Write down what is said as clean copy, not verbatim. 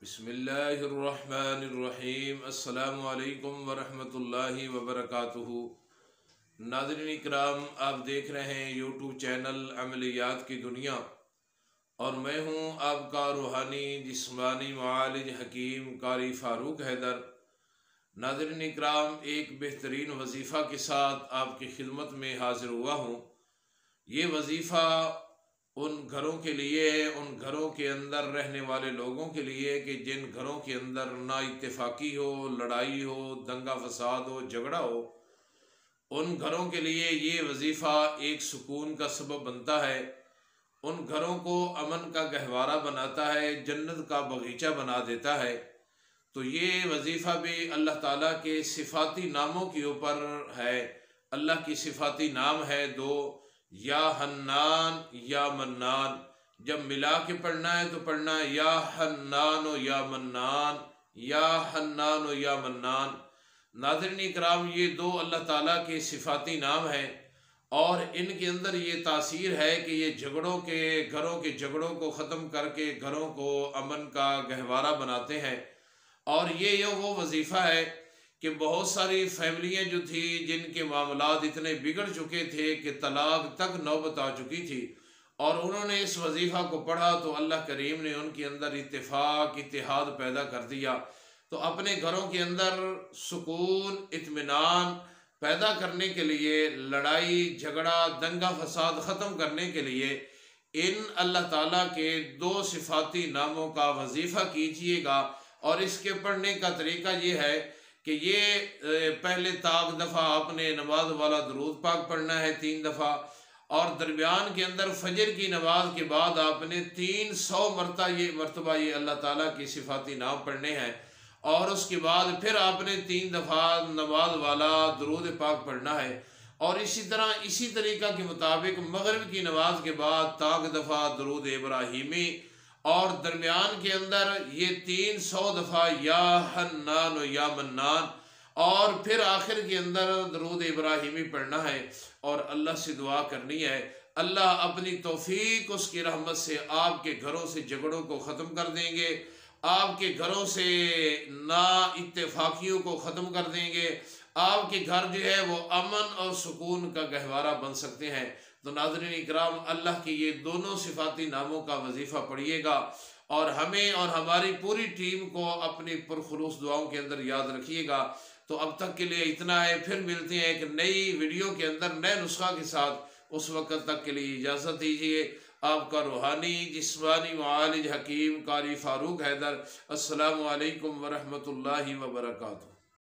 بسم اللہ الرحمن الرحیم۔ السلام علیکم ورحمۃ اللہ وبرکاتہ۔ ناظرین اکرام، آپ دیکھ رہے ہیں یوٹیوب چینل عملیات کی دنیا، اور میں ہوں آپ کا روحانی جسمانی معالج حکیم قاری فاروق حیدر۔ ناظرین اکرام، ایک بہترین وظیفہ کے ساتھ آپ کی خدمت میں حاضر ہوا ہوں۔ یہ وظیفہ ان گھروں کے لیے ہے، ان گھروں کے اندر رہنے والے لوگوں کے لیے کہ جن گھروں کے اندر نا اتفاقی ہو، لڑائی ہو، دنگا فساد ہو، جھگڑا ہو۔ ان گھروں کے لیے یہ وظیفہ ایک سکون کا سبب بنتا ہے، ان گھروں کو امن کا گہوارہ بناتا ہے، جنت کا باغیچہ بنا دیتا ہے۔ تو یہ وظیفہ بھی اللہ تعالیٰ کے صفاتی ناموں کے اوپر ہے۔ اللہ کی صفاتی نام ہے دو، یا حنان یا منان۔ جب ملا کے پڑھنا ہے تو پڑھنا ہے یا حنان و یا منان، یا حنان و یا منان۔ ناظرین اکرام، یہ دو اللہ تعالیٰ کے صفاتی نام ہیں، اور ان کے اندر یہ تاثیر ہے کہ یہ گھروں کے جھگڑوں کو ختم کر کے گھروں کو امن کا گہوارہ بناتے ہیں۔ اور یہ وہ وظیفہ ہے کہ بہت ساری فیملیاں جو تھی جن کے معاملات اتنے بگڑ چکے تھے کہ طلاق تک نوبت آ چکی تھی، اور انہوں نے اس وظیفہ کو پڑھا تو اللہ کریم نے ان کے اندر اتفاق، اتحاد پیدا کر دیا۔ تو اپنے گھروں کے اندر سکون، اطمینان پیدا کرنے کے لیے، لڑائی جھگڑا دنگا فساد ختم کرنے کے لیے ان اللہ تعالیٰ کے دو صفاتی ناموں کا وظیفہ کیجئے گا۔ اور اس کے پڑھنے کا طریقہ یہ ہے کہ یہ پہلے تاک دفعہ آپ نے نماز والا درود پاک پڑھنا ہے 3 دفعہ، اور درمیان کے اندر فجر کی نماز کے بعد آپ نے 300 مرتبہ یہ اللہ تعالیٰ کی صفاتی نام پڑھنے ہیں، اور اس کے بعد پھر آپ نے 3 دفعہ نماز والا درود پاک پڑھنا ہے۔ اور اسی طریقہ کے مطابق مغرب کی نماز کے بعد تاک دفعہ درود ابراہیمی، اور درمیان کے اندر یہ 300 دفعہ یا حنان و یا منان، اور پھر آخر کے اندر درود ابراہیمی پڑھنا ہے، اور اللہ سے دعا کرنی ہے اللہ اپنی توفیق اس کی رحمت سے آپ کے گھروں سے جھگڑوں کو ختم کر دیں گے، آپ کے گھروں سے نا اتفاقیوں کو ختم کر دیں گے، آپ کے گھر جو ہے وہ امن اور سکون کا گہوارہ بن سکتے ہیں۔ تو ناظرین اکرام، اللہ کی یہ دونوں صفاتی ناموں کا وظیفہ پڑھیے گا، اور ہمیں اور ہماری پوری ٹیم کو اپنی پرخلوص دعاؤں کے اندر یاد رکھیے گا۔ تو اب تک کے لیے اتنا ہے، پھر ملتے ہیں ایک نئی ویڈیو کے اندر نئے نسخہ کے ساتھ۔ اس وقت تک کے لیے اجازت دیجیے۔ آپ کا روحانی جسمانی معالج حکیم قاری فاروق حیدر۔ السلام علیکم ورحمۃ اللہ وبرکاتہ۔